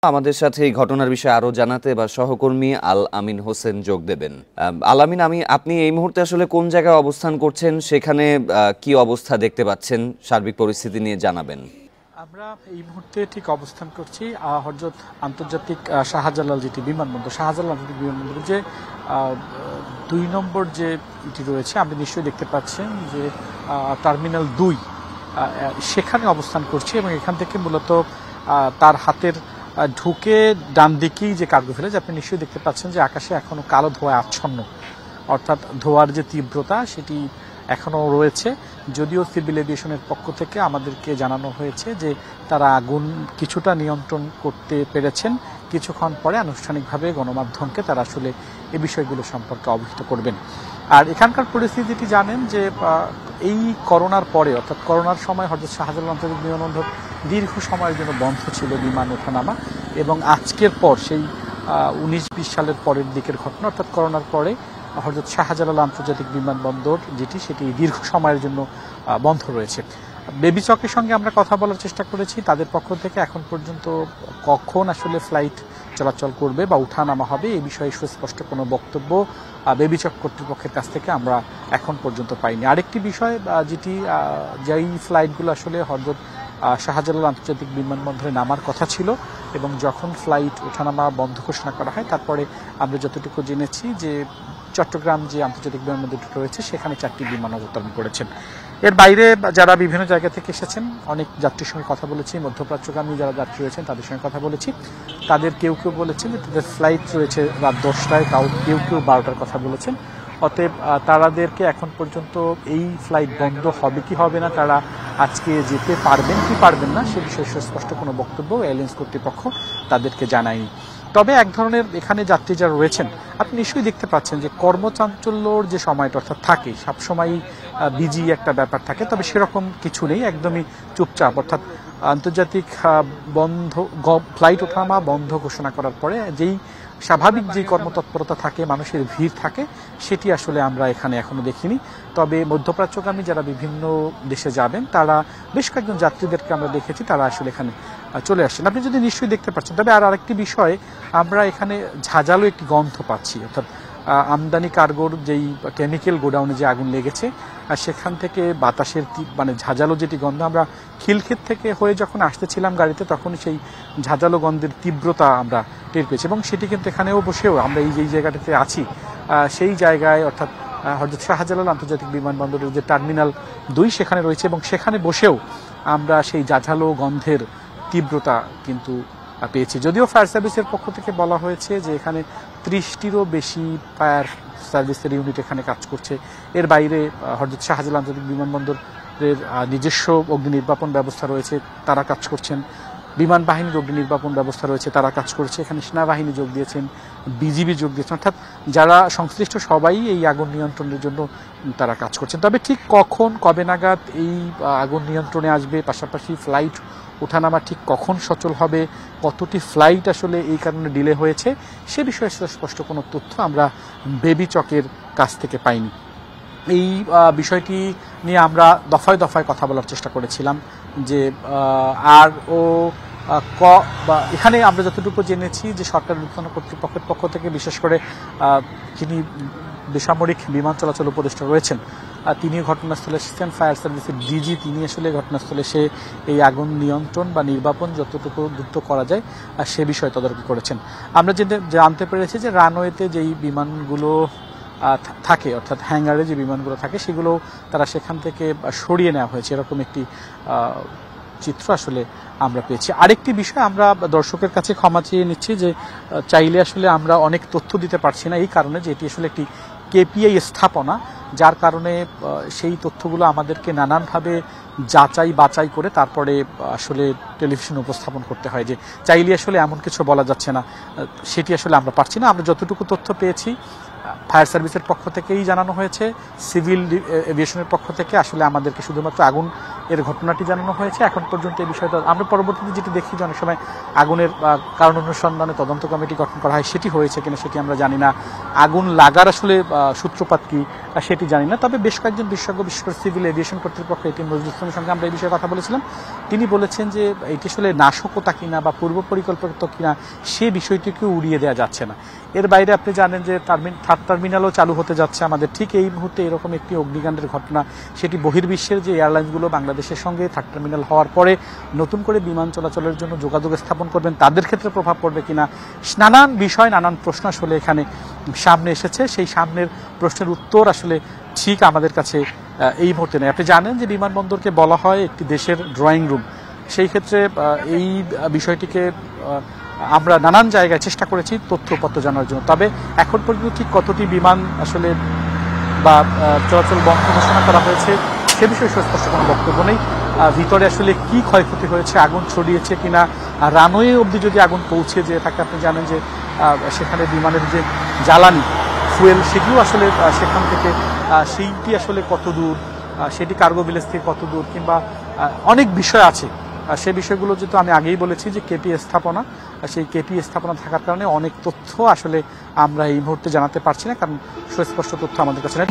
আমাদের সাথে এই ঘটনার বিষয়ে আরো জানাতে বা সহকর্মী আল আমিন হোসেন যোগ দেবেন। আল আমিন, আপনি এই মুহূর্তে আসলে কোন জায়গায় অবস্থান করছেন, সেখানে কি অবস্থা দেখতে পাচ্ছেন, সার্বিক পরিস্থিতি নিয়ে জানাবেন। আমরা এই মুহূর্তে ঠিক অবস্থান করছি হযরত আন্তর্জাতিক শাহজালাল যেটি বিমানবন্দর, শাহজালাল আন্তর্জাতিক বিমানবন্দর যে ২ নম্বর যে এটি রয়েছে, আপনি নিশ্চয়ই দেখতে পাচ্ছেন যে টার্মিনাল ২ সেখানে অবস্থান করছি এবং এখান থেকে মূলত তার হাতের ঢুকে ডান দিকেই যে কার্গো ভিলেজ, আপনি নিশ্চয়ই দেখতে পাচ্ছেন যে আকাশে এখনো কালো ধোঁয়ায় আচ্ছন্ন, অর্থাৎ ধোঁয়ার যে তীব্রতা সেটি এখনও রয়েছে। যদিও সিভিল এভিয়েশনের পক্ষ থেকে আমাদেরকে জানানো হয়েছে যে তারা আগুন কিছুটা নিয়ন্ত্রণ করতে পেরেছেন, কিছুক্ষণ পরে আনুষ্ঠানিকভাবে গণমাধ্যমকে তারা আসলে এই বিষয়গুলো সম্পর্কে অবহিত করবেন। আর এখানকার পরিস্থিতিটি জানেন যে এই করোনার পরে, অর্থাৎ করোনার সময় হযরত শাহজালাল আন্তর্জাতিক বিমানবন্দর দীর্ঘ সময়ের জন্য বন্ধ ছিল বিমান ওঠানামা, এবং আজকের পর সেই 19-20 সালের পরের দিকের ঘটনা, অর্থাৎ করোনার পরে হযরত শাহজালাল আন্তর্জাতিক বিমানবন্দর সেটি দীর্ঘ সময়ের জন্য বন্ধ রয়েছে। বেবি চকের সঙ্গে আমরা কথা বলার চেষ্টা করেছি, তাদের পক্ষ থেকে এখন পর্যন্ত কখন আসলে ফ্লাইট চলাচল করবে বা উঠানামা হবে এই বিষয়ে সুস্পষ্ট কোনো বক্তব্য বেবি চক কর্তৃপক্ষের কাছ থেকে আমরা এখন পর্যন্ত পাইনি। আরেকটি বিষয় যেই ফ্লাইটগুলো আসলে হযরত শাহজালাল আন্তর্জাতিক বিমানবন্দরে নামার কথা ছিল এবং যখন ফ্লাইট ওঠানামা বন্ধ ঘোষণা করা হয়, তারপরে আমরা যতটুকু জেনেছি যে চট্টগ্রাম যে আন্তর্জাতিক বিমানবন্দরটি রয়েছে সেখানে 4টি বিমান অবতরণ করেছেন। এর বাইরে যারা বিভিন্ন জায়গা থেকে এসেছেন, অনেক যাত্রীর সঙ্গে কথা বলেছি, মধ্যপ্রাচ্যগামী যারা যাত্রী রয়েছেন তাদের সঙ্গে কথা বলেছি। তাদের কেউ কেউ বলেছেন যে তাদের ফ্লাইট রয়েছে রাত 10টায়, কেউ কেউ 12টার কথা বলেছেন। অতএব তাদেরকে এখন পর্যন্ত এই ফ্লাইট বন্ধ হবে কি হবে না, তারা আজকে যেতে পারবেন কি পারবেন না সে বিষয়ে সুস্পষ্ট কোনো বক্তব্য এয়ারলাইন্স কর্তৃপক্ষ তাদেরকে জানায়নি। তবে এক ধরনের এখানে যাত্রী যারা রয়েছেন, আপনি নিশ্চয়ই দেখতে পাচ্ছেন যে কর্মচাঞ্চল্যর যে সময়টা অর্থাৎ থাকে, সবসময়ই বিজি একটা ব্যাপার থাকে, তবে সেরকম কিছু নেই, একদমই চুপচাপ। অর্থাৎ আন্তর্জাতিক ফ্লাইট ওঠানামা বন্ধ ঘোষণা করার পরে যেই স্বাভাবিক যে কর্মতৎপরতা থাকে, মানুষের ভিড় থাকে, সেটি আসলে আমরা এখানে এখনো দেখিনি। তবে মধ্যপ্রাচ্যগামী যারা বিভিন্ন দেশে যাবেন, তারা বেশ কয়েকজন যাত্রীদেরকে আমরা দেখেছি, তারা আসলে এখানে চলে আসছেন, আপনি যদি নিশ্চয়ই দেখতে পাচ্ছেন। তবে আরেকটি বিষয়, আমরা এখানে ঝাঁঝালো একটি গন্ধ পাচ্ছি, অর্থাৎ আমদানি কার্গোর যেই কেমিক্যাল গোডাউনে যে আগুন লেগেছে, আর সেখান থেকে বাতাসের ঝাঁঝালো যেটি গন্ধ, আমরা খিলক্ষেত থেকে হয়ে যখন আসতেছিলাম গাড়িতে, তখন সেই ঝাঁঝালো গন্ধের তীব্রতা আমরা টের পেয়েছি, এবং সেটি কিন্তু এখানেও বসেও আমরা যেই জায়গাটাতে আছি সেই জায়গায়, অর্থাৎ হযরত শাহজালাল আন্তর্জাতিক বিমানবন্দরের যে টার্মিনাল 2 সেখানে রয়েছে, এবং সেখানে বসেও আমরা সেই ঝাঁঝালো গন্ধের তীব্রতা কিন্তু পেয়েছি। যদিও ফায়ার সার্ভিসের পক্ষ থেকে বলা হয়েছে যে এখানে 30টিরও বেশি ফায়ার সার্ভিসের ইউনিট এখানে কাজ করছে। এর বাইরে হযরত শাহজালাল আন্তর্জাতিক বিমানবন্দরের নিজস্ব অগ্নি নির্বাপন ব্যবস্থা রয়েছে, তারা কাজ করছেন। বিমান বাহিনীর অগ্নি নির্বাপন ব্যবস্থা রয়েছে, তারা কাজ করছে। এখানে সেনাবাহিনী যোগ দিয়েছেন, বিজিবি যোগ দিয়েছেন, অর্থাৎ যারা সংশ্লিষ্ট সবাই এই আগুন নিয়ন্ত্রণের জন্য তারা কাজ করছেন। তবে ঠিক কখন কবে নাগাদ এই আগুন নিয়ন্ত্রণে আসবে, পাশাপাশি ফ্লাইট ওঠানামা ঠিক কখন সচল হবে, কতটি ফ্লাইট আসলে এই কারণে ডিলে হয়েছে, সে বিষয়ে স্পষ্ট কোনো তথ্য আমরা বেবি চকের কাছ থেকে পাইনি। এই বিষয়টি নিয়ে আমরা দফায় দফায় কথা বলার চেষ্টা করেছিলাম যে এখানে আমরা যতটুকু জেনেছি যে সরকার উন্নয়ন কর্তৃপক্ষের পক্ষ থেকে, বিশেষ করে যিনি বেসামরিক বিমান চলাচল উপদেষ্টা রয়েছেন, তিনি ঘটনাস্থলে এসেছেন, ফায়ার সার্ভিসের ডিজি তিনি আসলে ঘটনাস্থলে এসে এই আগুন নিয়ন্ত্রণ বা নির্বাপন যতটুকু দ্রুত করা যায় সে বিষয়ে তদারকি করেছেন। আমরা জানতে পেরেছি যে রানওয়েতে যেই বিমানগুলো থাকে, অর্থাৎ হ্যাঙ্গারে যে বিমানগুলো থাকে, সেগুলো তারা সেখান থেকে সরিয়ে নেওয়া হয়েছে, এরকম একটি চিত্র আসলে আমরা পেয়েছি। আরেকটি বিষয়, আমরা দর্শকের কাছে ক্ষমা চেয়ে নিচ্ছি যে চাইলে আসলে আমরা অনেক তথ্য দিতে পারছি না, এই কারণে যে এটি আসলে একটি কেপিআই স্থাপনা, যার কারণে সেই তথ্যগুলো আমাদেরকে নানানভাবে যাচাই বাছাই করে তারপরে আসলে টেলিভিশনে উপস্থাপন করতে হয়, যে চাইলে আসলে এমন কিছু বলা যাচ্ছে না, সেটি আসলে আমরা পারছি না। আমরা যতটুকু তথ্য পেয়েছি ফায়ার সার্ভিসের পক্ষ থেকেই জানানো হয়েছে, সিভিল এভিয়েশনের পক্ষ থেকে আসলে আমাদেরকে শুধুমাত্র আগুন এর ঘটনাটি জানানো হয়েছে। এখন পর্যন্ত এই বিষয়টা আমরা পরবর্তীতে যেটি দেখি যে অনেক সময় আগুনের কারণ অনুসন্ধানে তদন্ত কমিটি গঠন করা হয়, সেটি হয়েছে কিনা সেটি আমরা জানি না। আগুন লাগার আসলে সূত্রপাত কি সেটি জানি না। তবে বেশ কয়েকজন বিশেষজ্ঞ, বিশেষ করে সিভিল এভিয়েশন কর্তৃপক্ষ এটিএম নজরুল ইসলামের সঙ্গে আমরা এই বিষয়ে কথা বলেছিলাম। তিনি বলেছেন যে এটি আসলে নাশকতা কিনা বা পূর্ব পরিকল্পিত কিনা সে বিষয়টিকে উড়িয়ে দেওয়া যাচ্ছে না। এর বাইরে আপনি জানেন যে থার্ড টার্মিনালও চালু হতে যাচ্ছে আমাদের ঠিক এই মুহূর্তে এরকম একটি অগ্নিকাণ্ডের ঘটনা, সেটি বহির্বিশ্বের যে এয়ারলাইন্সগুলো বাংলাদেশের সঙ্গে থার্ড টার্মিনাল হওয়ার পরে নতুন করে বিমান চলাচলের জন্য যোগাযোগ স্থাপন করবেন, তাদের ক্ষেত্রে প্রভাব পড়বে কিনা, নানান বিষয় নানান প্রশ্ন আসলে এখানে সামনে এসেছে। সেই সামনের প্রশ্নের উত্তর আসলে ঠিক আমাদের কাছে এই মুহূর্তে নেই। আপনি জানেন যে বিমানবন্দরকে বলা হয় একটি দেশের ড্রয়িং রুম। সেই ক্ষেত্রে এই বিষয়টিকে আমরা নানান জায়গায় চেষ্টা করেছি তথ্যপত্র জানার জন্য। তবে এখন পর্যন্ত ঠিক কতটি বিমান আসলে বা চলাচল বন্ধ ঘোষণা করা হয়েছে সে বিষয়ে সুস্পষ্ট কোনো বক্তব্য নেই। ভিতরে আসলে কি ক্ষয়ক্ষতি হয়েছে, আগুন ছড়িয়েছে কিনা, রানওয়ে অবধি যদি আগুন পৌঁছে যেয়ে থাকে, আপনি জানেন যে সেখানে বিমানের যে জ্বালানি ফুয়েল সেটিও আসলে সেখান থেকে সেইটি আসলে কত দূর, সেটি কার্গো ভিলেজ থেকে কত দূর, কিংবা অনেক বিষয় আছে। সেই বিষয়গুলো যেহেতু আমি আগেই বলেছি যে কেপি স্থাপনা, সেই কেপি স্থাপনা থাকার কারণে অনেক তথ্য আসলে আমরা এই মুহূর্তে জানাতে পারছি না, কারণ সুস্পষ্ট তথ্য আমাদের কাছে নেই।